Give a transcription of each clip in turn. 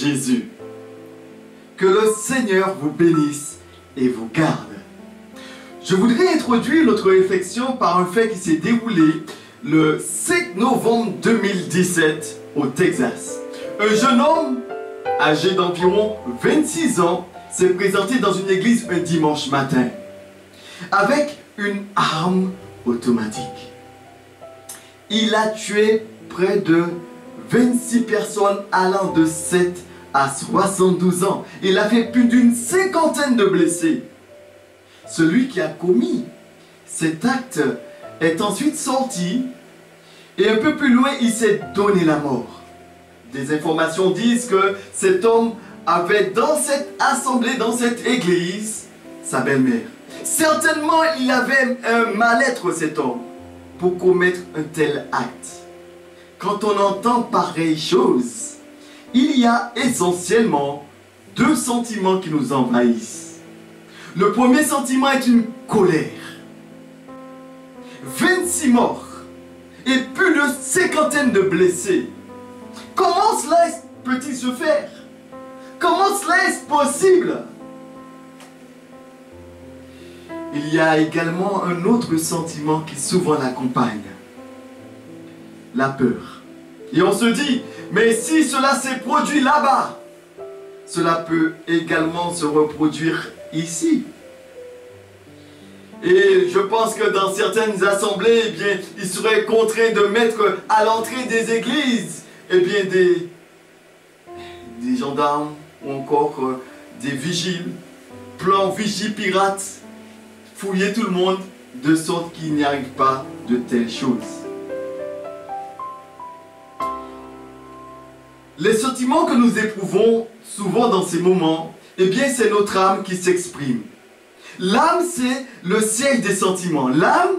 Jésus. Que le Seigneur vous bénisse et vous garde. Je voudrais introduire notre réflexion par un fait qui s'est déroulé le 5 novembre 2017 au Texas. Un jeune homme âgé d'environ 26 ans s'est présenté dans une église un dimanche matin avec une arme automatique. Il a tué près de 26 personnes allant de 7 à 72 ans. Il a fait plus d'une cinquantaine de blessés. Celui qui a commis cet acte est ensuite sorti et un peu plus loin, il s'est donné la mort. Des informations disent que cet homme avait dans cette assemblée, dans cette église, sa belle-mère. Certainement, il avait un mal-être, cet homme, pour commettre un tel acte. Quand on entend pareille chose, il y a essentiellement deux sentiments qui nous envahissent. Le premier sentiment est une colère. 26 morts et plus de cinquantaine de blessés. Comment cela peut-il se faire? Comment cela est possible? Il y a également un autre sentiment qui souvent l'accompagne. La peur. Et on se dit, mais si cela s'est produit là-bas, cela peut également se reproduire ici. Et je pense que dans certaines assemblées, eh bien, ils seraient contraints de mettre à l'entrée des églises eh bien, des gendarmes ou encore des vigiles, plan vigie pirate, fouiller tout le monde de sorte qu'il n'y arrive pas de telles choses. Les sentiments que nous éprouvons souvent dans ces moments, eh bien c'est notre âme qui s'exprime. L'âme, c'est le siège des sentiments. L'âme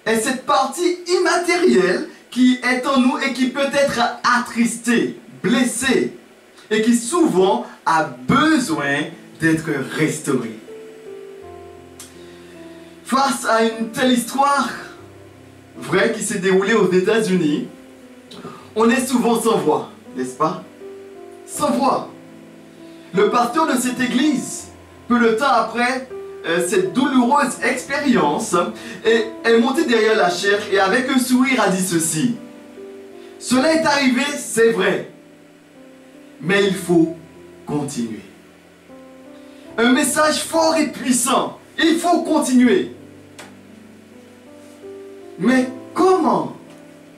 est cette partie immatérielle qui est en nous et qui peut être attristée, blessée, et qui souvent a besoin d'être restaurée. Face à une telle histoire vraie qui s'est déroulée aux États-Unis, on est souvent sans voix, n'est-ce pas? Sans voix. Le pasteur de cette église, peu de temps après cette douloureuse expérience, est monté derrière la chaire et avec un sourire a dit ceci: cela est arrivé, c'est vrai, mais il faut continuer. Un message fort et puissant, il faut continuer. Mais comment?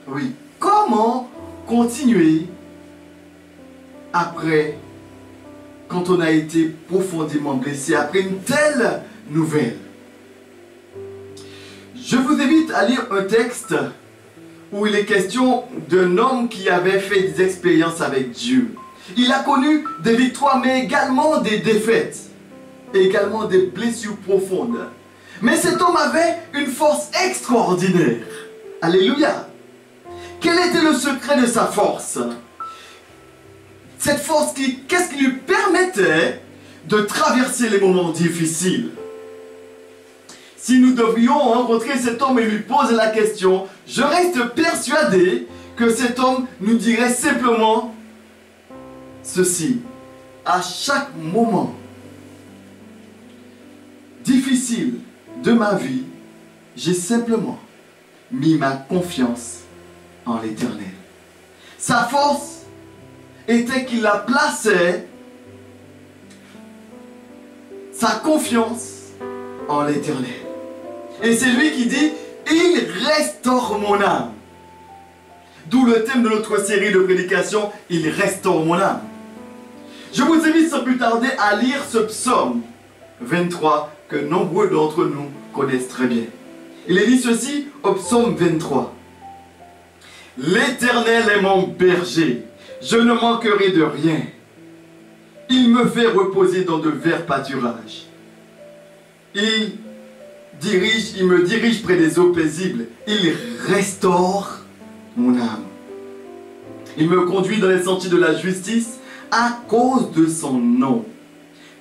Oui, comment continuer après, quand on a été profondément blessé, après une telle nouvelle? Je vous invite à lire un texte où il est question d'un homme qui avait fait des expériences avec Dieu. Il a connu des victoires, mais également des défaites, et également des blessures profondes. Mais cet homme avait une force extraordinaire. Alléluia! Quel était le secret de sa force? Cette force, qu'est-ce qui lui permettait de traverser les moments difficiles? Si nous devions rencontrer cet homme et lui poser la question, je reste persuadé que cet homme nous dirait simplement ceci: à chaque moment difficile de ma vie, j'ai simplement mis ma confiance en l'Éternel. Sa force était qu'il a placé sa confiance en l'Éternel. Et c'est lui qui dit: il restaure mon âme. D'où le thème de notre série de prédications, il restaure mon âme. Je vous invite sans plus tarder à lire ce psaume 23 que nombreux d'entre nous connaissent très bien. Il est dit ceci au psaume 23: l'Éternel est mon berger, je ne manquerai de rien. Il me fait reposer dans de verts pâturages. Il me dirige près des eaux paisibles. Il restaure mon âme. Il me conduit dans les sentiers de la justice à cause de son nom.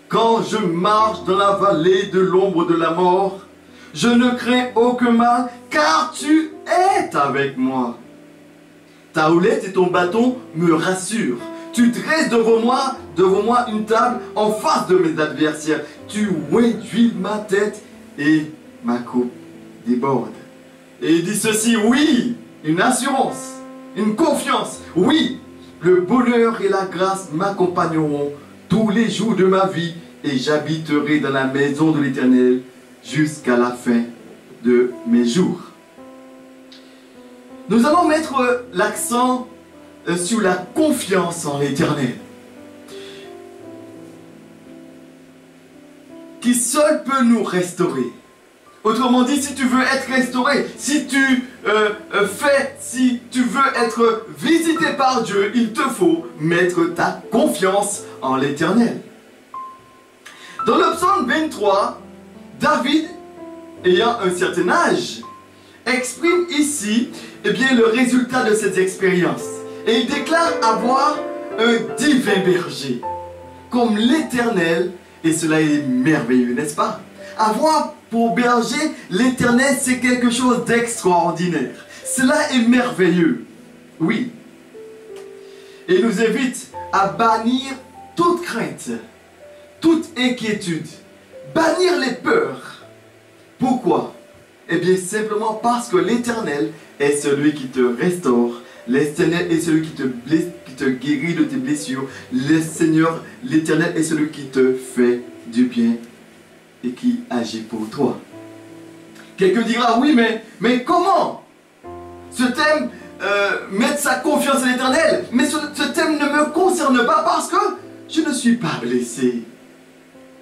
Quand je marche dans la vallée de l'ombre de la mort, je ne crains aucun mal, car tu es avec moi. Ta houlette et ton bâton me rassurent. Tu dresses devant moi devant moi une table en face de mes adversaires. Tu réduis ma tête et ma coupe déborde. Et il dit ceci, oui, une assurance, une confiance, oui, le bonheur et la grâce m'accompagneront tous les jours de ma vie et j'habiterai dans la maison de l'Éternel jusqu'à la fin de mes jours. Nous allons mettre l'accent sur la confiance en l'Éternel, qui seul peut nous restaurer. Autrement dit, si tu veux être restauré, si tu veux être visité par Dieu, il te faut mettre ta confiance en l'Éternel. Dans le psaume 23, David, ayant un certain âge, exprime ici le résultat de cette expérience. Et il déclare avoir un divin berger, comme l'Éternel, et cela est merveilleux, n'est-ce pas? Avoir pour berger l'Éternel, c'est quelque chose d'extraordinaire. Cela est merveilleux, oui. Et il nous invite à bannir toute crainte, toute inquiétude, bannir les peurs. Pourquoi? Eh bien, simplement parce que l'Éternel est celui qui te restaure. L'Éternel est celui qui te guérit de tes blessures. Le Seigneur, l'Éternel est celui qui te fait du bien et qui agit pour toi. Quelqu'un dira, oui, mais comment ce thème, mettre sa confiance en l'Éternel, mais ce thème ne me concerne pas parce que je ne suis pas blessé.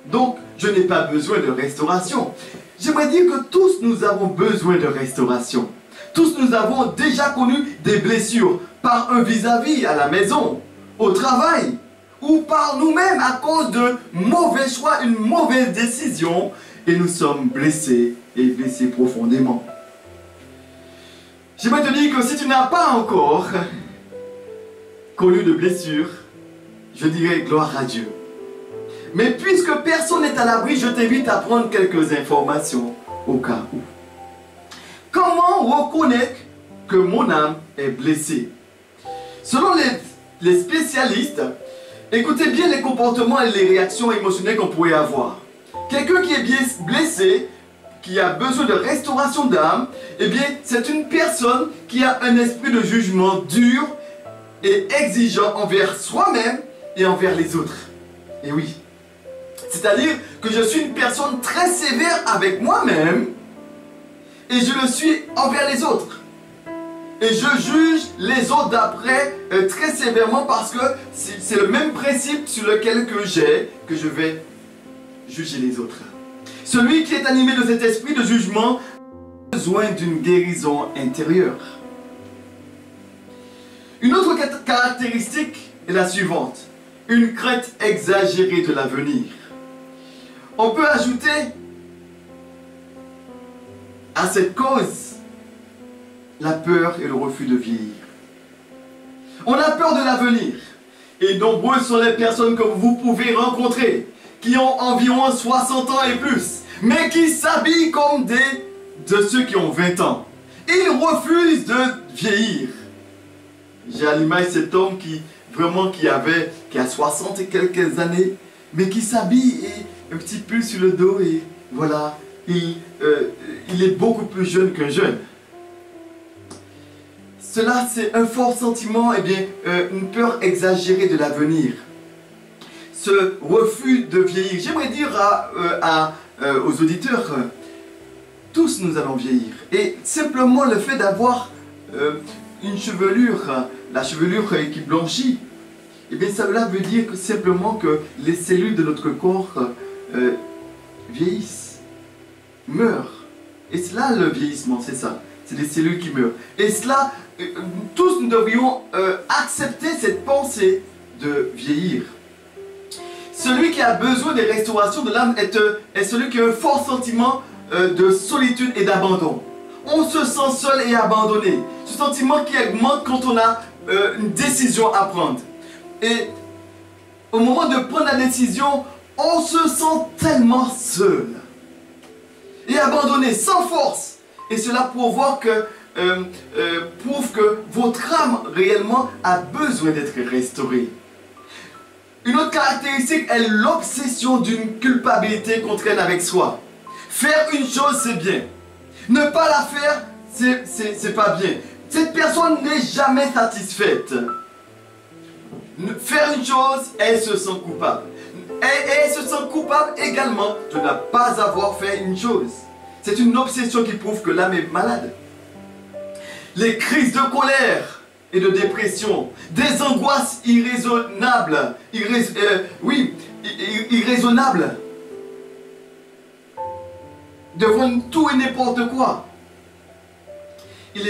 Donc, je n'ai pas besoin de restauration. J'aimerais dire que tous nous avons besoin de restauration. Tous nous avons déjà connu des blessures par un vis-à-vis à la maison, au travail, ou par nous-mêmes à cause de mauvais choix, une mauvaise décision, et nous sommes blessés et blessés profondément. J'aimerais te dire que si tu n'as pas encore connu de blessures, je dirais gloire à Dieu. Mais puisque personne n'est à l'abri, je t'invite à prendre quelques informations au cas où. Comment reconnaître que mon âme est blessée? Selon les spécialistes, écoutez bien les comportements et les réactions émotionnelles qu'on pourrait avoir. Quelqu'un qui est bien blessé, qui a besoin de restauration d'âme, eh bien, c'est une personne qui a un esprit de jugement dur et exigeant envers soi-même et envers les autres. Et oui. C'est-à-dire que je suis une personne très sévère avec moi-même et je le suis envers les autres. Et je juge les autres d'après très sévèrement parce que c'est le même principe sur lequel que je vais juger les autres. Celui qui est animé de cet esprit de jugement a besoin d'une guérison intérieure. Une autre caractéristique est la suivante. Une crainte exagérée de l'avenir. On peut ajouter à cette cause la peur et le refus de vieillir. On a peur de l'avenir. Et nombreuses sont les personnes que vous pouvez rencontrer qui ont environ 60 ans et plus, mais qui s'habillent comme de ceux qui ont 20 ans. Ils refusent de vieillir. J'ai à l'image cet homme qui a 60 et quelques années, mais qui s'habille un petit peu sur le dos et voilà, il est beaucoup plus jeune qu'un jeune. Cela, c'est un fort sentiment, une peur exagérée de l'avenir. Ce refus de vieillir. J'aimerais dire aux auditeurs, tous nous allons vieillir. Et simplement le fait d'avoir une chevelure, la chevelure qui blanchit, cela veut dire simplement que les cellules de notre corps vieillissent, meurent. Et cela, le vieillissement, c'est ça. C'est des cellules qui meurent. Et cela, tous nous devrions accepter cette pensée de vieillir. Celui qui a besoin des restaurations de l'âme est celui qui a un fort sentiment de solitude et d'abandon. On se sent seul et abandonné. Ce sentiment qui augmente quand on a une décision à prendre. Et au moment de prendre la décision, on se sent tellement seul et abandonné, sans force. Et cela prouve que votre âme réellement a besoin d'être restaurée. Une autre caractéristique est l'obsession d'une culpabilité qu'on traîne avec soi. Faire une chose, c'est bien. Ne pas la faire, c'est pas bien. Cette personne n'est jamais satisfaite. Faire une chose, elle se sent coupable. Et elle se sent coupable également de ne pas avoir fait une chose. C'est une obsession qui prouve que l'âme est malade. Les crises de colère et de dépression, des angoisses irraisonnables, irraisonnables, devant tout et n'importe quoi. Il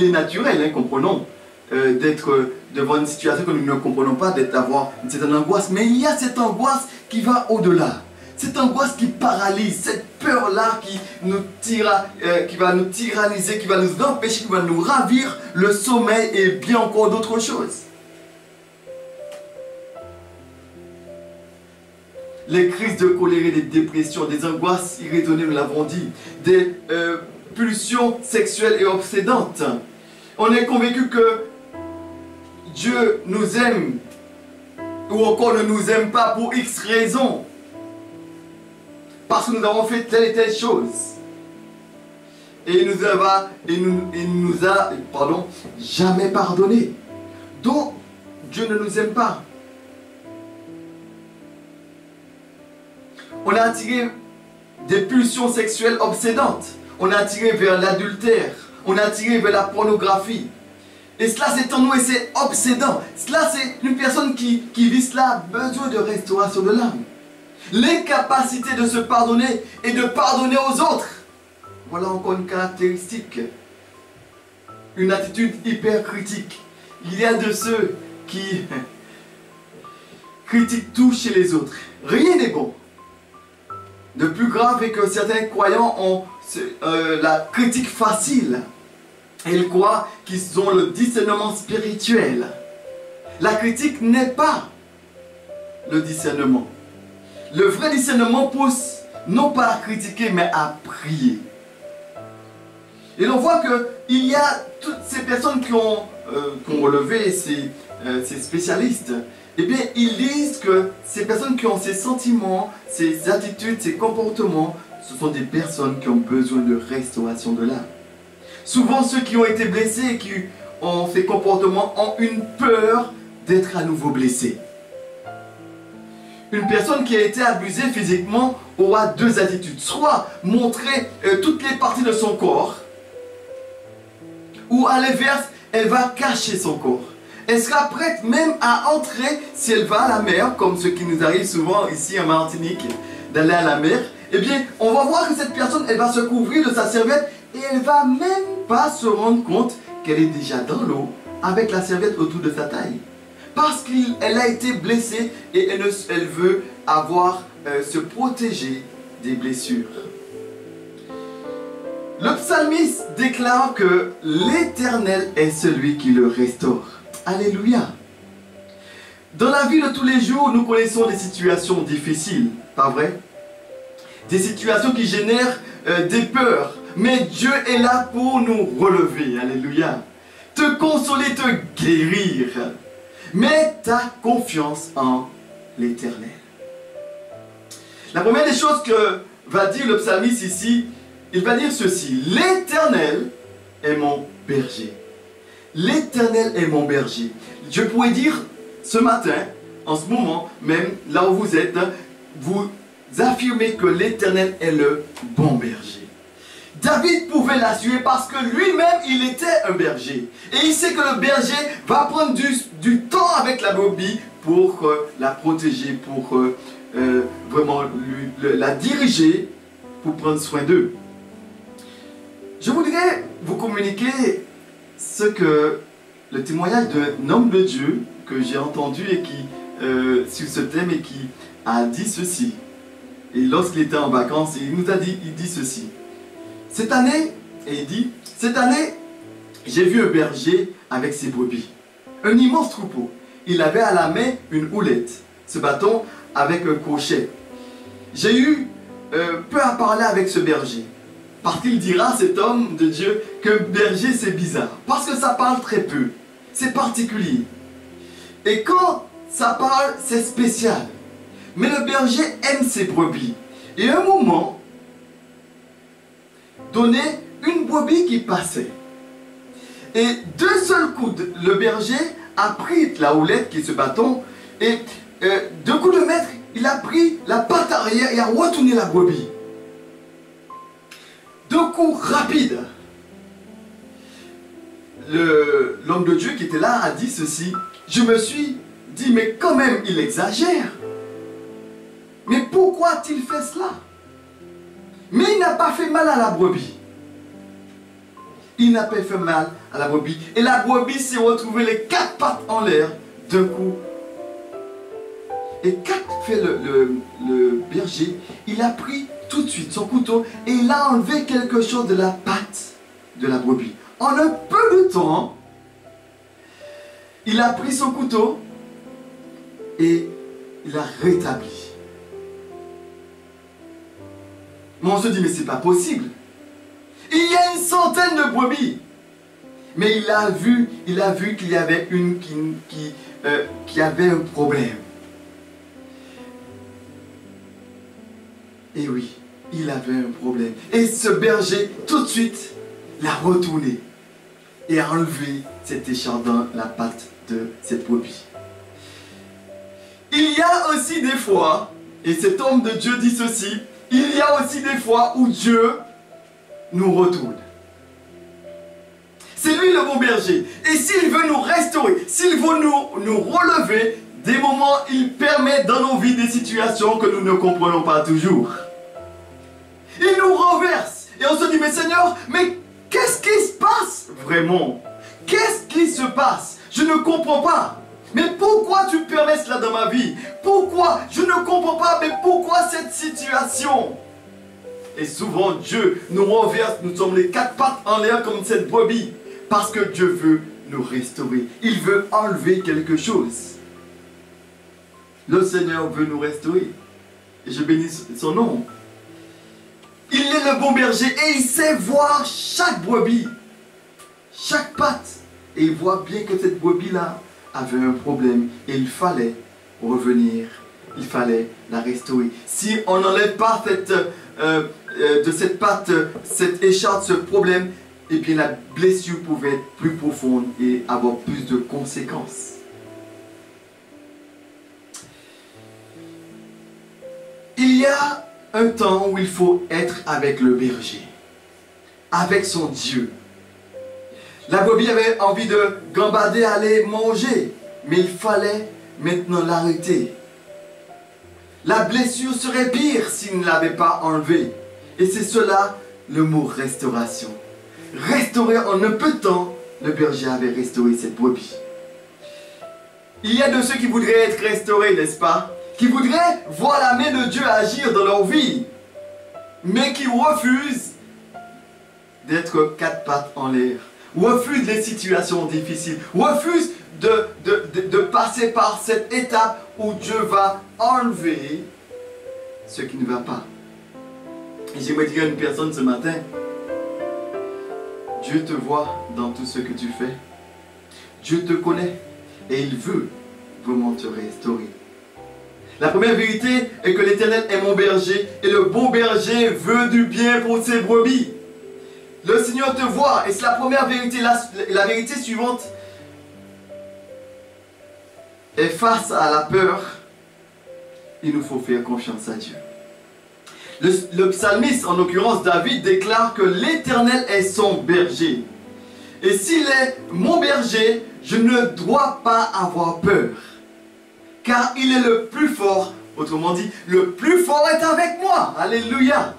est naturel, hein, comprenons, d'être devant une situation que nous ne comprenons pas, d'avoir une certaine angoisse, mais il y a cette angoisse qui va au-delà. Cette angoisse qui paralyse, cette peur-là qui va nous tyranniser, qui va nous empêcher, qui va nous ravir le sommeil et bien encore d'autres choses. Les crises de colère et des dépressions, des angoisses irraisonnées, nous l'avons dit, des pulsions sexuelles et obsédantes. On est convaincu que Dieu nous aime ou encore ne nous aime pas pour X raisons. Parce que nous avons fait telle et telle chose. Et il nous a jamais pardonné. Donc, Dieu ne nous aime pas. On a attiré des pulsions sexuelles obsédantes. On a attiré vers l'adultère. On a attiré vers la pornographie. Et cela c'est en nous et c'est obsédant. Cela c'est une personne qui vit cela, besoin de restauration de l'âme. L'incapacité de se pardonner et de pardonner aux autres. Voilà encore une caractéristique. Une attitude hyper critique. Il y a de ceux qui critiquent tout chez les autres. Rien n'est bon. Le plus grave est que certains croyants ont la critique facile. Ils croient qu'ils ont le discernement spirituel. La critique n'est pas le discernement. Le vrai discernement pousse non pas à critiquer mais à prier. Et l'on voit qu'il y a toutes ces personnes qui ont relevé ces spécialistes. Eh bien, ils disent que ces personnes qui ont ces sentiments, ces attitudes, ces comportements, ce sont des personnes qui ont besoin de restauration de l'âme. Souvent, ceux qui ont été blessés et qui ont ces comportements ont une peur d'être à nouveau blessés. Une personne qui a été abusée physiquement aura deux attitudes. Soit montrer toutes les parties de son corps, ou à l'inverse, elle va cacher son corps. Elle sera prête même à entrer si elle va à la mer, comme ce qui nous arrive souvent ici en Martinique, d'aller à la mer. Eh bien, on va voir que cette personne, elle va se couvrir de sa serviette et elle va même pas se rendre compte qu'elle est déjà dans l'eau avec la serviette autour de sa taille. Parce qu'elle a été blessée et elle veut se protéger des blessures. Le psalmiste déclare que l'Éternel est celui qui le restaure. Alléluia. Dans la vie de tous les jours, nous connaissons des situations difficiles, pas vrai? Des situations qui génèrent des peurs. Mais Dieu est là pour nous relever. Alléluia. Te consoler, te guérir. Mets ta confiance en l'Éternel. La première des choses que va dire le psalmiste ici, il va dire ceci: l'Éternel est mon berger. L'Éternel est mon berger. Je pourrais dire ce matin, en ce moment, même là où vous êtes, vous affirmez que l'Éternel est le bon berger. David pouvait l'assurer parce que lui-même, il était un berger. Et il sait que le berger va prendre du temps avec la brebis pour la protéger, pour vraiment la diriger, pour prendre soin d'eux. Je voudrais vous communiquer le témoignage d'un homme de Dieu que j'ai entendu et sur ce thème et qui a dit ceci. Et lorsqu'il était en vacances, il dit ceci. Cette année, j'ai vu un berger avec ses brebis. Un immense troupeau. Il avait à la main une houlette, ce bâton avec un crochet. J'ai eu peu à parler avec ce berger. Parce qu'il dira, cet homme de Dieu, que berger c'est bizarre. Parce que ça parle très peu. C'est particulier. Et quand ça parle, c'est spécial. Mais le berger aime ses brebis. Et à un moment donné, une brebis qui passait. Et d'un seul coup, le berger a pris la houlette qui est ce bâton et d'un coup de maître, il a pris la patte arrière et a retourné la brebis. D'un coup rapide, l'homme de Dieu qui était là a dit ceci. Je me suis dit, mais quand même, il exagère. Mais pourquoi a-t-il fait cela? Mais il n'a pas fait mal à la brebis. Il n'a pas fait mal à la brebis. Et la brebis s'est retrouvée les 4 pattes en l'air d'un coup. Et qu'a fait le berger? Il a pris tout de suite son couteau et il a enlevé quelque chose de la patte de la brebis. En un peu de temps, il a pris son couteau et il a rétabli. Mais on se dit, mais c'est pas possible. Il y a une centaine de brebis. Mais il a vu qu'il y avait une qui avait un problème. Et oui, il avait un problème. Et ce berger, tout de suite, l'a retourné et a enlevé cette écharpe dans la patte de cette brebis. Il y a aussi des fois, et cet homme de Dieu dit ceci, il y a aussi des fois où Dieu nous retourne. C'est lui le bon berger. Et s'il veut nous restaurer, s'il veut nous relever, des moments, il permet dans nos vies des situations que nous ne comprenons pas toujours. Il nous renverse. Et on se dit, mais Seigneur, mais qu'est-ce qui se passe vraiment? Qu'est-ce qui se passe? Je ne comprends pas. Mais pourquoi tu permets cela dans ma vie? Pourquoi? Je ne comprends pas, mais pourquoi cette situation? Et souvent, Dieu nous renverse, nous sommes les 4 pattes en l'air comme cette brebis. Parce que Dieu veut nous restaurer. Il veut enlever quelque chose. Le Seigneur veut nous restaurer. Et je bénis son nom. Il est le bon berger et il sait voir chaque brebis, chaque patte. Et il voit bien que cette brebis-là avait un problème. Et il fallait revenir. Il fallait la restaurer. Si on n'enlève pas de cette patte, cette écharpe, ce problème, eh bien la blessure pouvait être plus profonde et avoir plus de conséquences. Il y a un temps où il faut être avec le berger, avec son Dieu. La brebis avait envie de gambader, aller manger, mais il fallait maintenant l'arrêter. La blessure serait pire s'il ne l'avait pas enlevée. Et c'est cela le mot restauration. Restaurer en un peu de temps, le berger avait restauré cette brebis. Il y a de ceux qui voudraient être restaurés, n'est-ce pas? Qui voudraient voir la main de Dieu agir dans leur vie, mais qui refusent d'être 4 pattes en l'air, refusent les situations difficiles, refusent de passer par cette étape où Dieu va enlever ce qui ne va pas. Et j'aimerais dire à une personne ce matin, Dieu te voit dans tout ce que tu fais. Dieu te connaît et il veut vraiment te restaurer. La première vérité est que l'Éternel est mon berger et le bon berger veut du bien pour ses brebis. Le Seigneur te voit et c'est la première vérité. La vérité suivante est face à la peur, il nous faut faire confiance à Dieu. Le psalmiste, en l'occurrence David, déclare que l'Éternel est son berger. Et s'il est mon berger, je ne dois pas avoir peur. Car il est le plus fort. Autrement dit, le plus fort est avec moi. Alléluia.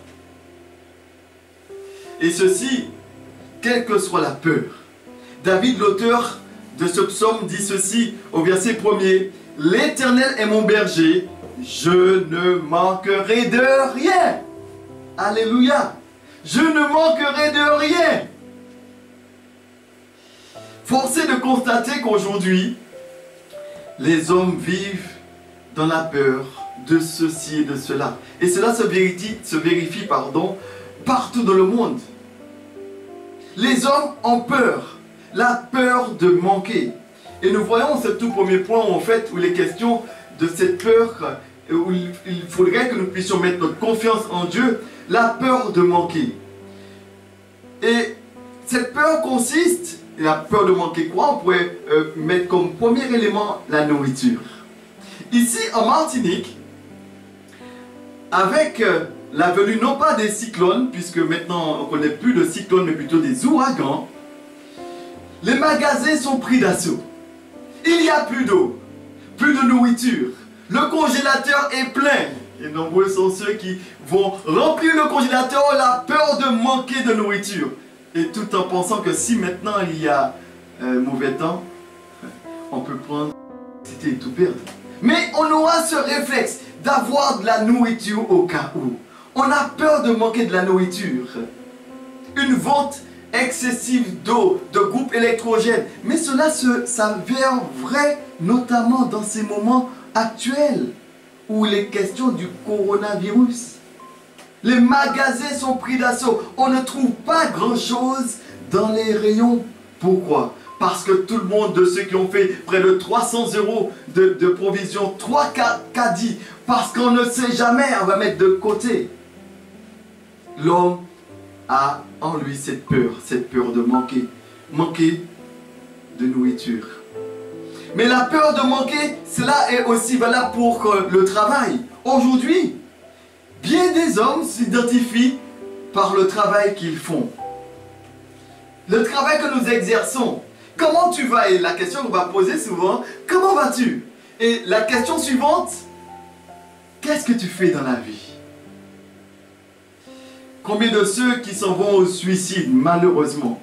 Et ceci, quelle que soit la peur. David, l'auteur de ce psaume, dit ceci au verset 1er. L'Éternel est mon berger, je ne manquerai de rien. Alléluia. Je ne manquerai de rien. Force est de constater qu'aujourd'hui, les hommes vivent dans la peur de ceci et de cela. Et cela se vérifie partout dans le monde. Les hommes ont peur. La peur de manquer. Et nous voyons ce tout premier point en fait où il est question de cette peur, où il faudrait que nous puissions mettre notre confiance en Dieu, la peur de manquer. Et cette peur consiste, la peur de manquer quoi? On pourrait mettre comme premier élément la nourriture. Ici en Martinique, avec la venue non pas des cyclones, puisque maintenant on ne connaît plus de cyclones mais plutôt des ouragans, les magasins sont pris d'assaut. Il n'y a plus d'eau, plus de nourriture. Le congélateur est plein. Et nombreux sont ceux qui vont remplir le congélateur la peur de manquer de nourriture. Et tout en pensant que si maintenant il y a mauvais temps, on peut prendre et tout perdre. Mais on aura ce réflexe d'avoir de la nourriture au cas où. On a peur de manquer de la nourriture. Une vente excessive d'eau, de groupes électrogènes. Mais cela s'avère vrai, notamment dans ces moments actuels où il est question du coronavirus. Les magasins sont pris d'assaut. On ne trouve pas grand-chose dans les rayons. Pourquoi? Parce que tout le monde, de ceux qui ont fait près de 300 € de provisions, 3 caddies, parce qu'on ne sait jamais, on va mettre de côté. L'homme a en lui cette peur de manquer de nourriture. Mais la peur de manquer, cela est aussi valable pour le travail. Aujourd'hui, bien des hommes s'identifient par le travail qu'ils font. Le travail que nous exerçons. Comment tu vas? Et la question qu'on va poser souvent, comment vas-tu? Et la question suivante, qu'est-ce que tu fais dans la vie? Combien de ceux qui s'en vont au suicide, malheureusement,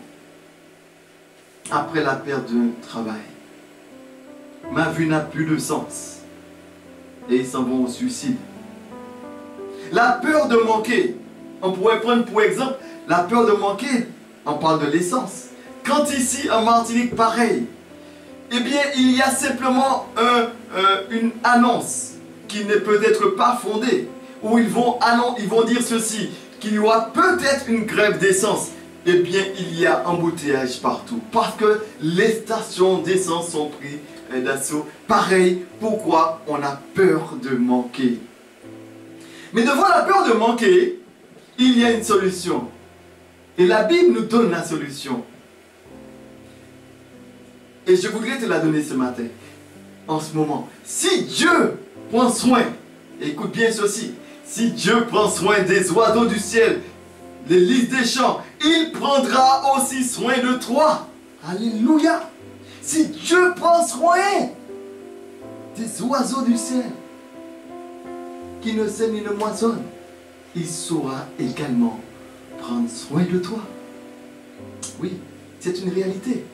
après la perte d'un travail? Ma vie n'a plus de sens. Et ils s'en vont au suicide. La peur de manquer. On pourrait prendre pour exemple la peur de manquer. On parle de l'essence. Quand ici en Martinique, pareil, eh bien il y a simplement une annonce qui n'est peut-être pas fondée. Où ils vont dire ceci, qu'il y aura peut-être une grève d'essence. Eh bien il y a embouteillage partout. Parce que les stations d'essence sont prises d'assaut. Pareil, pourquoi on a peur de manquer? Mais devant la peur de manquer, il y a une solution. Et la Bible nous donne la solution. Et je voudrais te la donner ce matin, en ce moment. Si Dieu prend soin, écoute bien ceci, si Dieu prend soin des oiseaux du ciel, les lys des champs, il prendra aussi soin de toi. Alléluia. Si Dieu prend soin des oiseaux du ciel, qui ne sème ni ne moissonne, il saura également prendre soin de toi. Oui, c'est une réalité.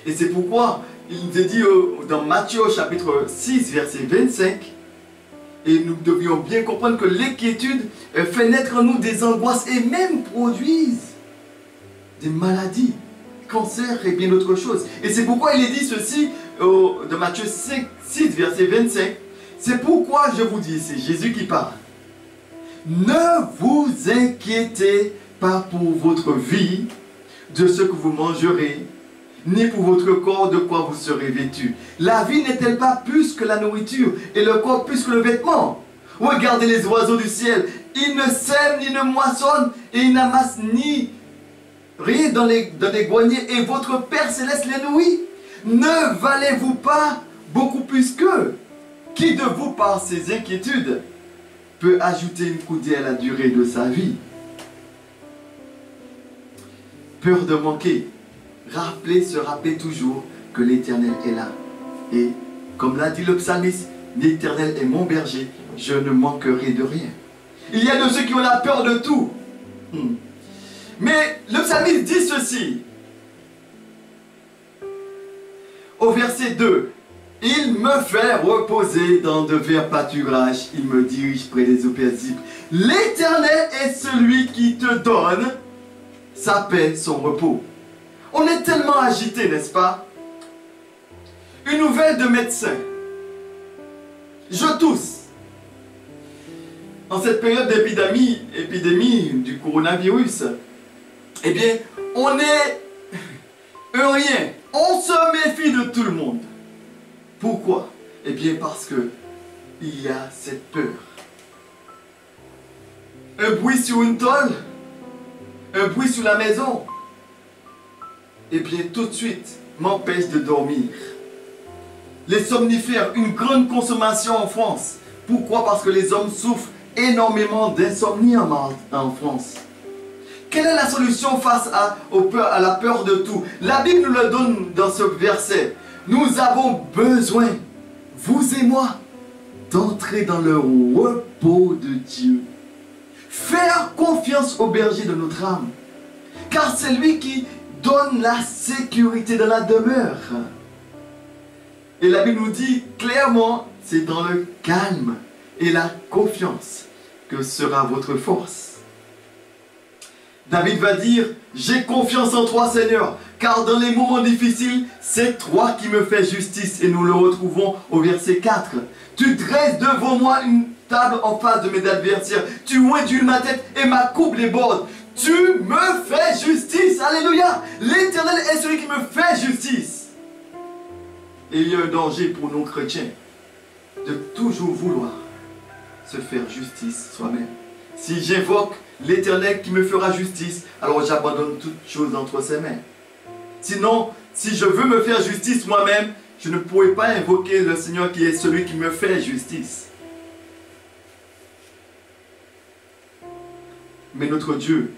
Et c'est pourquoi il nous est dit dans Matthieu chapitre 6, verset 25, et nous devions bien comprendre que l'inquiétude fait naître en nous des angoisses et même produisent des maladies, cancer et bien d'autres choses. Et c'est pourquoi il est dit ceci dans Matthieu 6, verset 25. C'est pourquoi je vous dis, c'est Jésus qui parle. Ne vous inquiétez pas pour votre vie, de ce que vous mangerez, ni pour votre corps de quoi vous serez vêtu. La vie n'est-elle pas plus que la nourriture, et le corps plus que le vêtement? Regardez les oiseaux du ciel, ils ne sèment ni ne moissonnent, et ils n'amassent ni rien dans les greniers, et votre Père Céleste les nourrit. Ne valez-vous pas beaucoup plus qu'eux? Qui de vous, par ses inquiétudes, peut ajouter une coudée à la durée de sa vie? Peur de manquer. Se rappeler toujours que l'Éternel est là. Et comme l'a dit le psalmiste, l'Éternel est mon berger, je ne manquerai de rien. Il y a de ceux qui ont la peur de tout. Mais le psalmiste dit ceci. Au verset 2. Il me fait reposer dans de verts pâturages, il me dirige près des eaux paisibles. L'Éternel est celui qui te donne sa paix, son repos. On est tellement agité, n'est-ce pas? Une nouvelle de médecin. Je tousse. En cette période épidémie du coronavirus, eh bien, on est un rien. On se méfie de tout le monde. Pourquoi? Eh bien parce que il y a cette peur. Un bruit sur une tôle, un bruit sur la maison, eh bien tout de suite m'empêche de dormir. Les somnifères, une grande consommation en France. Pourquoi? Parce que les hommes souffrent énormément d'insomnie en France. Quelle est la solution face à la peur de tout? La Bible nous le donne dans ce verset. Nous avons besoin, vous et moi, d'entrer dans le repos de Dieu. Faire confiance au berger de notre âme. Car c'est lui qui donne la sécurité de la demeure. Et la Bible nous dit clairement, c'est dans le calme et la confiance que sera votre force. David va dire, j'ai confiance en toi Seigneur, car dans les moments difficiles, c'est toi qui me fais justice. Et nous le retrouvons au verset 4. Tu dresses devant moi une table en face de mes adversaires. Tu oindules ma tête et ma coupe déborde. Tu me fais justice. Alléluia. L'Éternel est celui qui me fait justice. Et il y a un danger pour nous chrétiens de toujours vouloir se faire justice soi-même. Si j'invoque l'Éternel qui me fera justice, alors j'abandonne toutes choses entre ses mains. Sinon, si je veux me faire justice moi-même, je ne pourrai pas invoquer le Seigneur qui est celui qui me fait justice. Mais notre Dieu,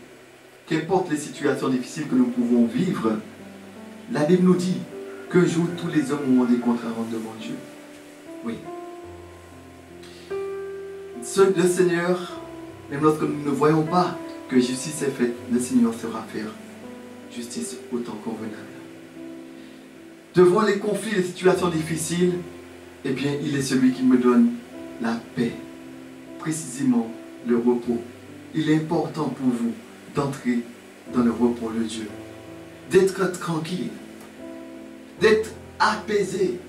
qu'importe les situations difficiles que nous pouvons vivre, la Bible nous dit qu'un jour tous les hommes auront des comptes à rendre devant Dieu. Oui. Le Seigneur, même lorsque nous ne voyons pas que justice est faite, le Seigneur saura faire justice autant convenable. Devant les conflits, les situations difficiles, eh bien, il est celui qui me donne la paix, précisément le repos. Il est important pour vous d'entrer dans le repos de Dieu, d'être tranquille, d'être apaisé,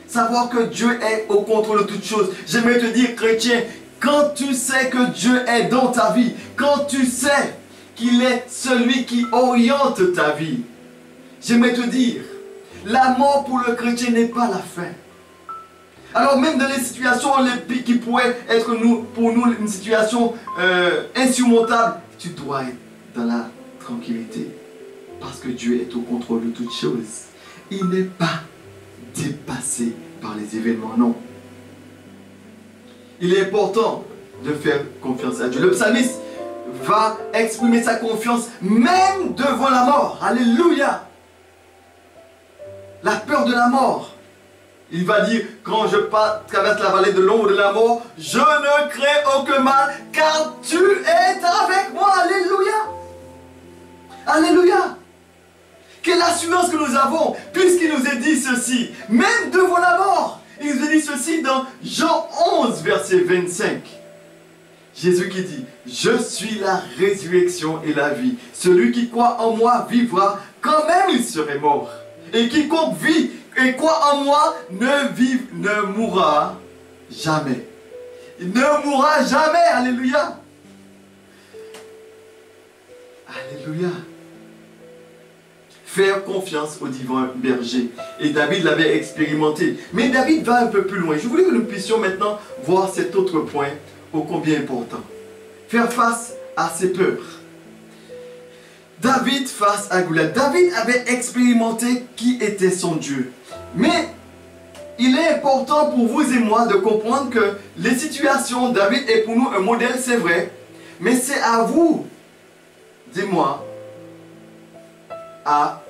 savoir que Dieu est au contrôle de toutes choses. J'aimerais te dire, chrétien, quand tu sais que Dieu est dans ta vie, quand tu sais qu'il est celui qui oriente ta vie, j'aimerais te dire, la mort pour le chrétien n'est pas la fin. Alors même dans les situations qui pourraient être pour nous une situation insurmontable, tu dois être dans la tranquillité. Parce que Dieu est au contrôle de toutes choses. Il n'est pas dépassé par les événements, non. Il est important de faire confiance à Dieu. Le psalmiste va exprimer sa confiance même devant la mort. Alléluia. La peur de la mort. Il va dire, quand je traverse la vallée de l'ombre de la mort, je ne crains aucun mal, car tu es avec moi. Alléluia. Alléluia. Quelle assurance que nous avons, puisqu'il nous est dit ceci, même devant la mort. Il nous a dit ceci dans Jean 11, verset 25. Jésus qui dit, je suis la résurrection et la vie. Celui qui croit en moi vivra, quand même il serait mort. Et quiconque vit et croit en moi ne mourra jamais. Il ne mourra jamais. Alléluia. Alléluia. Faire confiance au divin berger. Et David l'avait expérimenté. Mais David va un peu plus loin. Je voulais que nous puissions maintenant voir cet autre point ô combien important. Faire face à ses peurs. David face à Goliath. David avait expérimenté qui était son Dieu. Mais il est important pour vous et moi de comprendre que les situations, David est pour nous un modèle, c'est vrai. Mais c'est à vous, dis-moi, à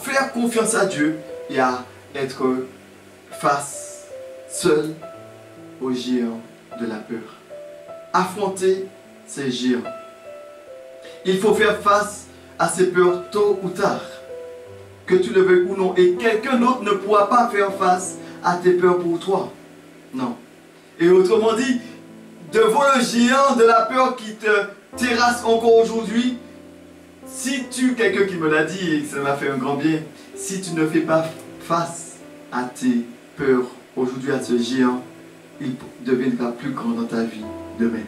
faire confiance à Dieu et à être face seul aux géants de la peur. Affronter ces géants. Il faut faire face à ces peurs tôt ou tard. Que tu le veuilles ou non. Et quelqu'un d'autre ne pourra pas faire face à tes peurs pour toi. Non. Et autrement dit, devant le géant de la peur qui te terrasse encore aujourd'hui, quelqu'un qui me l'a dit et ça m'a fait un grand bien, si tu ne fais pas face à tes peurs aujourd'hui, à ce géant, il deviendra plus grand dans ta vie demain.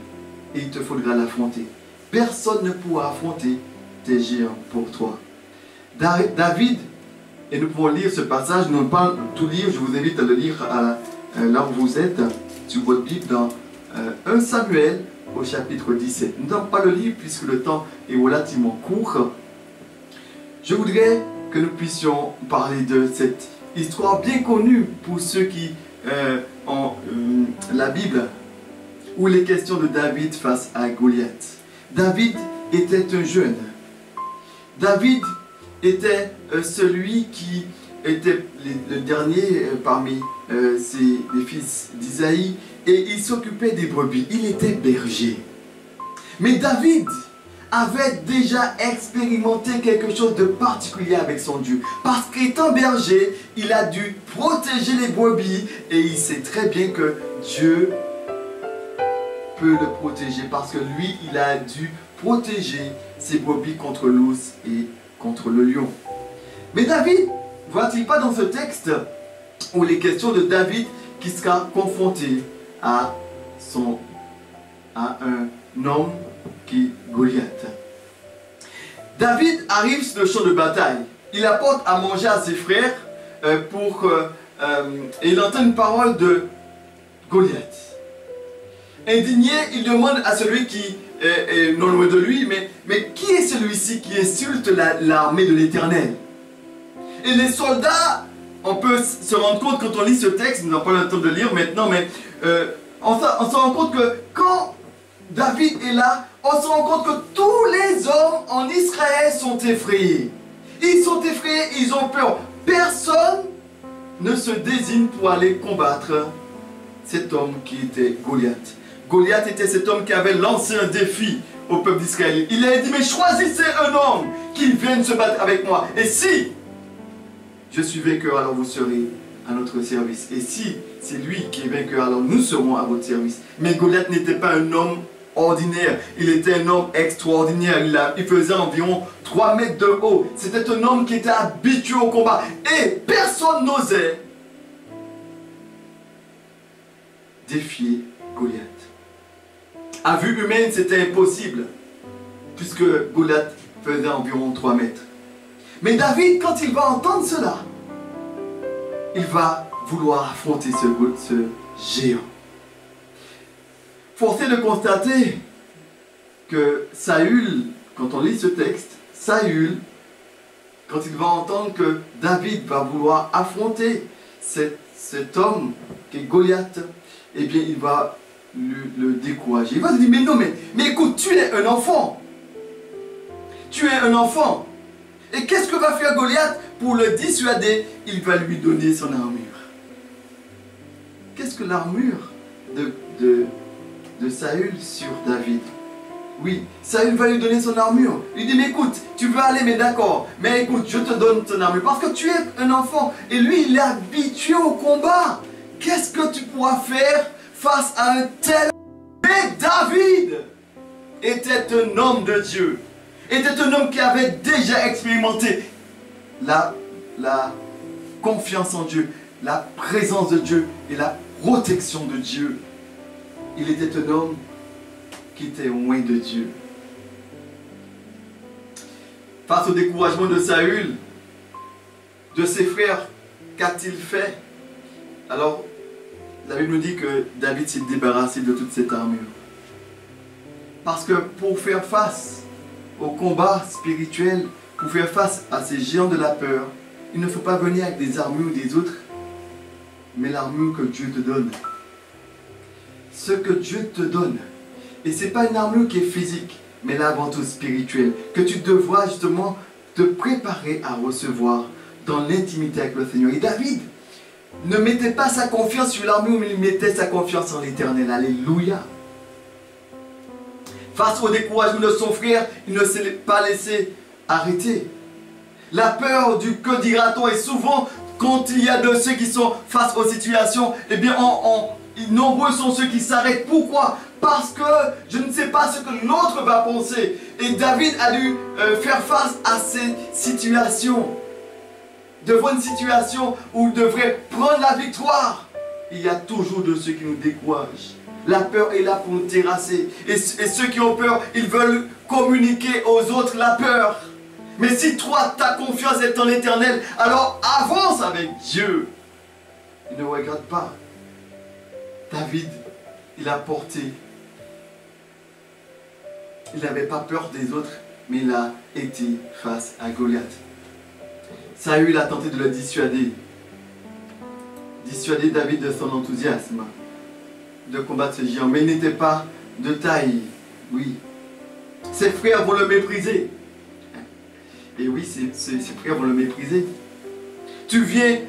Et il te faudra l'affronter. Personne ne pourra affronter tes géants pour toi. David, et nous pouvons lire ce passage, nous ne pouvons pas tout lire, je vous invite à le lire là où vous êtes, sur votre Bible, dans 1 Samuel au chapitre 17. Nous n'allons pas le lire puisque le temps est relativement court. Je voudrais que nous puissions parler de cette histoire bien connue pour ceux qui ont la Bible, où il est question de David face à Goliath. David était un jeune. David était celui qui était le dernier parmi les fils d'Isaïe, et il s'occupait des brebis. Il était berger. Mais David avait déjà expérimenté quelque chose de particulier avec son Dieu. Parce qu'étant berger, il a dû protéger les brebis, et il sait très bien que Dieu peut le protéger, parce que lui, il a dû protéger ses brebis contre l'ours et contre le lion. Mais David, voit-il pas dans ce texte où il est question de David qui sera confronté à un homme qui est Goliath. David arrive sur le champ de bataille. Il apporte à manger à ses frères et il entend une parole de Goliath. Indigné, il demande à celui qui est non loin de lui, mais qui est celui-ci qui insulte l'armée de l'Éternel? Et les soldats, on peut se rendre compte quand on lit ce texte, nous n'avons pas le temps de lire maintenant, mais on se rend compte que quand David est là, on se rend compte que tous les hommes en Israël sont effrayés. Ils sont effrayés, ils ont peur. Personne ne se désigne pour aller combattre cet homme qui était Goliath. Goliath était cet homme qui avait lancé un défi au peuple d'Israël. Il a dit, mais choisissez un homme qui vienne se battre avec moi. Et si je suis vainqueur, alors vous serez à notre service. Et si c'est lui qui est vainqueur, alors nous serons à votre service. Mais Goliath n'était pas un homme ordinaire. Il était un homme extraordinaire. Il faisait environ 3 mètres de haut. C'était un homme qui était habitué au combat. Et personne n'osait défier Goliath. À vue humaine, c'était impossible, puisque Goliath faisait environ 3 mètres. Mais David, quand il va entendre cela, il va vouloir affronter ce géant. Force est de constater que Saül, quand on lit ce texte, Saül, quand il va entendre que David va vouloir affronter cet homme qui est Goliath, eh bien il va le décourager. Il va se dire, mais non, mais écoute, tu es un enfant. Tu es un enfant. Et qu'est-ce que va faire Goliath pour le dissuader? Il va lui donner son armure. Qu'est-ce que l'armure de Saül sur David? Oui, Saül va lui donner son armure. Il dit, mais écoute, tu veux aller, mais d'accord. Mais écoute, je te donne ton armure. Parce que tu es un enfant. Et lui, il est habitué au combat. Qu'est-ce que tu pourras faire face à un tel... Mais David était un homme de Dieu. Était un homme qui avait déjà expérimenté la confiance en Dieu, la présence de Dieu et la protection de Dieu. Il était un homme qui était loin de Dieu. Face au découragement de Saül, de ses frères, qu'a-t-il fait? Alors, la Bible nous dit que David s'est débarrassé de toute cette armure. Parce que pour faire face au combat spirituel, pour faire face à ces géants de la peur, il ne faut pas venir avec des armures des autres, mais l'armure que Dieu te donne. Ce que Dieu te donne. Et ce n'est pas une armure qui est physique, mais là avant tout spirituelle, que tu devras justement te préparer à recevoir dans l'intimité avec le Seigneur. Et David ne mettait pas sa confiance sur l'armure, mais il mettait sa confiance en l'Éternel. Alléluia. Face au découragement de son frère, il ne s'est pas laissé arrêter. La peur du que dira-t-on, et souvent quand il y a de ceux qui sont face aux situations, eh bien nombreux sont ceux qui s'arrêtent. Pourquoi? Parce que je ne sais pas ce que l'autre va penser. Et David a dû faire face à ces situations. Devant une situation où il devrait prendre la victoire, il y a toujours de ceux qui nous découragent. La peur est là pour nous terrasser. Et ceux qui ont peur, ils veulent communiquer aux autres la peur. Mais si toi, ta confiance est en l'Éternel, alors avance avec Dieu. Il ne regarde pas. David, il a porté. Il n'avait pas peur des autres, mais il a été face à Goliath. Saül a tenté de le dissuader. Dissuader David de son enthousiasme de combattre ce géant. Mais il n'était pas de taille. Oui. Ses frères vont le mépriser. Et oui, ses frères vont le mépriser. Tu viens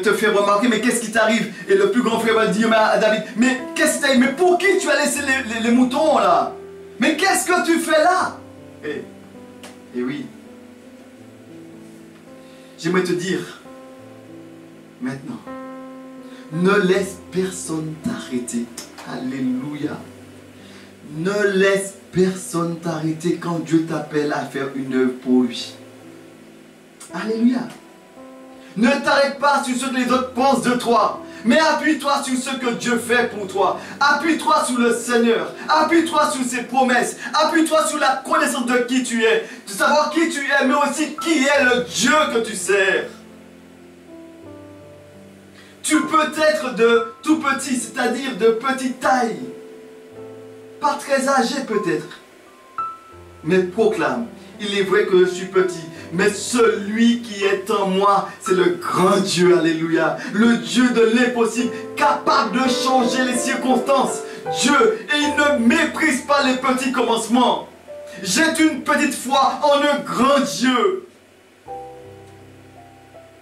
te faire remarquer, mais qu'est-ce qui t'arrive? Et le plus grand frère va dire à David, mais qu'est-ce qui t'arrive? Mais pour qui tu as laissé les moutons là? Mais qu'est-ce que tu fais là? Et oui. J'aimerais te dire, maintenant, ne laisse personne t'arrêter. Alléluia. Ne laisse personne t'arrêter quand Dieu t'appelle à faire une œuvre pour lui. Alléluia. Ne t'arrête pas sur ce que les autres pensent de toi, mais appuie-toi sur ce que Dieu fait pour toi. Appuie-toi sur le Seigneur. Appuie-toi sur ses promesses. Appuie-toi sur la connaissance de qui tu es. De savoir qui tu es, mais aussi qui est le Dieu que tu sers. Tu peux être de tout petit, c'est-à-dire de petite taille. Pas très âgé peut-être. Mais proclame, il est vrai que je suis petit, mais celui qui est en moi, c'est le grand Dieu, alléluia. Le Dieu de l'impossible, capable de changer les circonstances. Dieu, et il ne méprise pas les petits commencements. Jette une petite foi en un grand Dieu.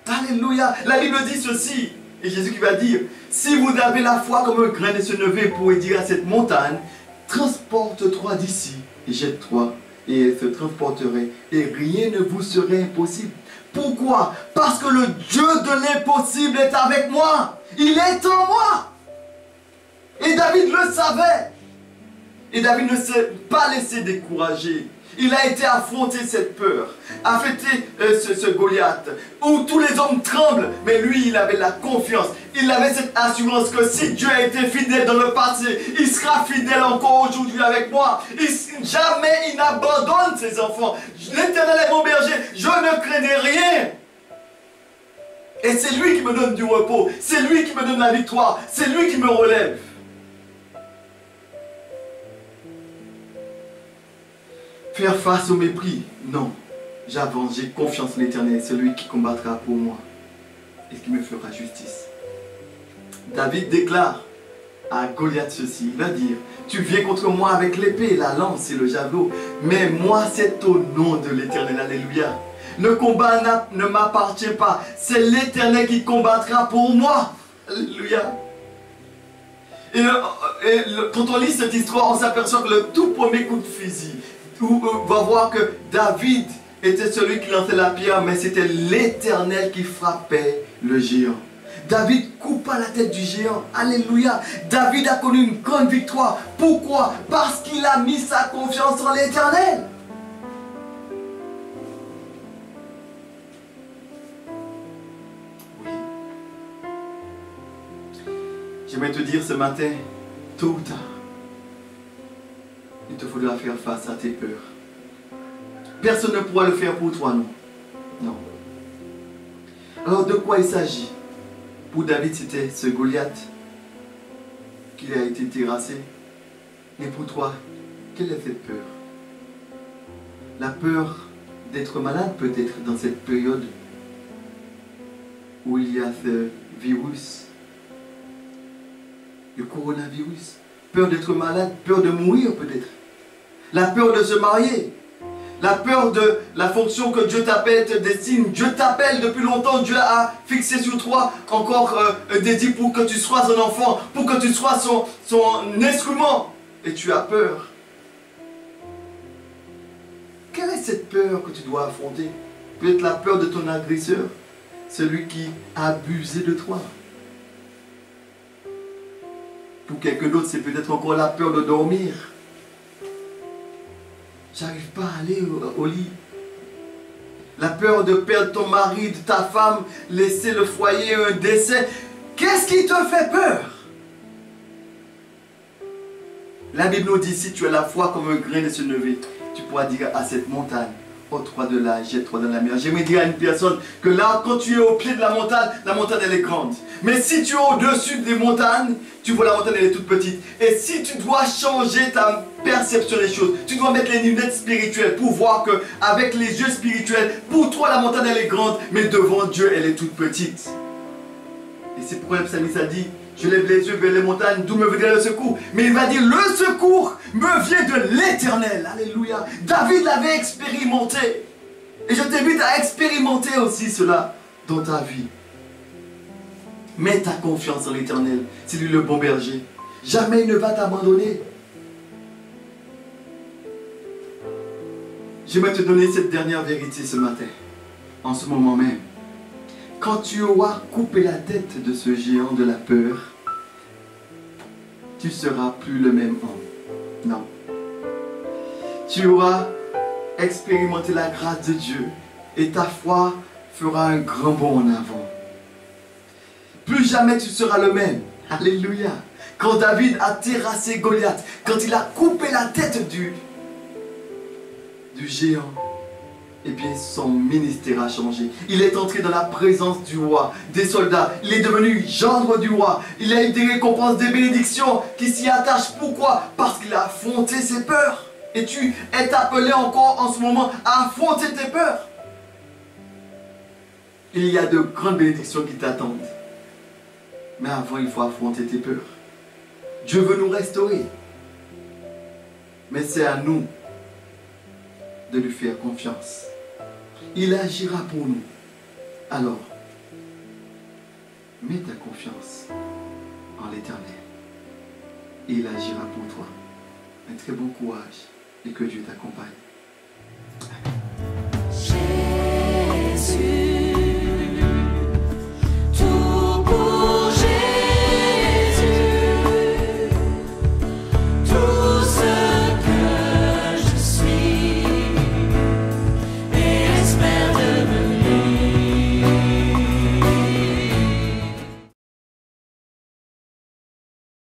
Alléluia. La Bible dit ceci, et Jésus qui va dire, si vous avez la foi comme un grain de sénévé, vous pourrez dire à cette montagne, transporte-toi d'ici et jette-toi. Et elle se transporterait. Et rien ne vous serait impossible. Pourquoi? Parce que le Dieu de l'impossible est avec moi. Il est en moi. Et David le savait. Et David ne s'est pas laissé décourager. Il a été affronter cette peur, affronter ce Goliath, où tous les hommes tremblent, mais lui, il avait la confiance, il avait cette assurance que si Dieu a été fidèle dans le passé, il sera fidèle encore aujourd'hui avec moi. Jamais il n'abandonne ses enfants. L'Éternel est mon berger, je ne craignais rien. Et c'est lui qui me donne du repos, c'est lui qui me donne la victoire, c'est lui qui me relève. Faire face au mépris, non. J'avance, j'ai confiance en l'Éternel, celui qui combattra pour moi et qui me fera justice. David déclare à Goliath ceci, il va dire, tu viens contre moi avec l'épée, la lance et le javelot, mais moi c'est au nom de l'Éternel, alléluia. Le combat ne m'appartient pas, c'est l'Éternel qui combattra pour moi, alléluia. Et quand on lit cette histoire, on s'aperçoit que le tout premier coup de fusil, on va voir que David était celui qui lançait la pierre, mais c'était l'Éternel qui frappait le géant. David coupa la tête du géant. Alléluia. David a connu une grande victoire. Pourquoi? Parce qu'il a mis sa confiance en l'Éternel. Oui. J'aimerais te dire ce matin, tôt ou tard, il te faudra faire face à tes peurs. Personne ne pourra le faire pour toi, non. Non. Alors de quoi il s'agit? Pour David, c'était ce Goliath qui a été terrassé. Et pour toi, quelle est cette peur? La peur d'être malade peut-être dans cette période où il y a ce virus, le coronavirus. Peur d'être malade, peur de mourir peut-être. La peur de se marier. La peur de la fonction que Dieu t'appelle, te destine. Dieu t'appelle depuis longtemps. Dieu a fixé sur toi encore des dits pour que tu sois un enfant, pour que tu sois son instrument. Et tu as peur. Quelle est cette peur que tu dois affronter? Peut-être la peur de ton agresseur, celui qui a abusé de toi. Pour quelqu'un d'autre, c'est peut-être encore la peur de dormir. J'arrive pas à aller au lit. La peur de perdre ton mari, de ta femme, laisser le foyer, un décès. Qu'est-ce qui te fait peur? La Bible nous dit, si tu as la foi comme un grain de sénévé, tu pourras dire à cette montagne, ôte-toi de là, jette-toi dans la mer. J'aimerais dire à une personne que là, quand tu es au pied de la montagne elle est grande. Mais si tu es au-dessus des montagnes, tu vois la montagne elle est toute petite. Et si tu dois changer ta perception des choses, tu dois mettre les lunettes spirituelles pour voir que avec les yeux spirituels, pour toi la montagne elle est grande, mais devant Dieu elle est toute petite. Et c'est pourquoi le psalmiste a dit, je lève les yeux vers les montagnes, d'où me viendra le secours. Mais il va dire, le secours me vient de l'Éternel. Alléluia. David l'avait expérimenté. Et je t'invite à expérimenter aussi cela dans ta vie. Mets ta confiance en l'Éternel. C'est lui le bon berger. Jamais il ne va t'abandonner. J'aimerais te donner cette dernière vérité ce matin, en ce moment même. Quand tu auras coupé la tête de ce géant de la peur, tu ne seras plus le même homme. Non. Tu auras expérimenté la grâce de Dieu et ta foi fera un grand bond en avant. Plus jamais tu seras le même. Alléluia. Quand David a terrassé Goliath, quand il a coupé la tête du géant, eh bien son ministère a changé. Il est entré dans la présence du roi, des soldats. Il est devenu gendre du roi. Il a eu des récompenses, des bénédictions qui s'y attachent. Pourquoi? Parce qu'il a affronté ses peurs. Et tu es appelé encore en ce moment à affronter tes peurs. Il y a de grandes bénédictions qui t'attendent. Mais avant, il faut affronter tes peurs. Dieu veut nous restaurer. Mais c'est à nous de lui faire confiance. Il agira pour nous. Alors, mets ta confiance en l'Éternel. Et il agira pour toi. Un très bon courage et que Dieu t'accompagne.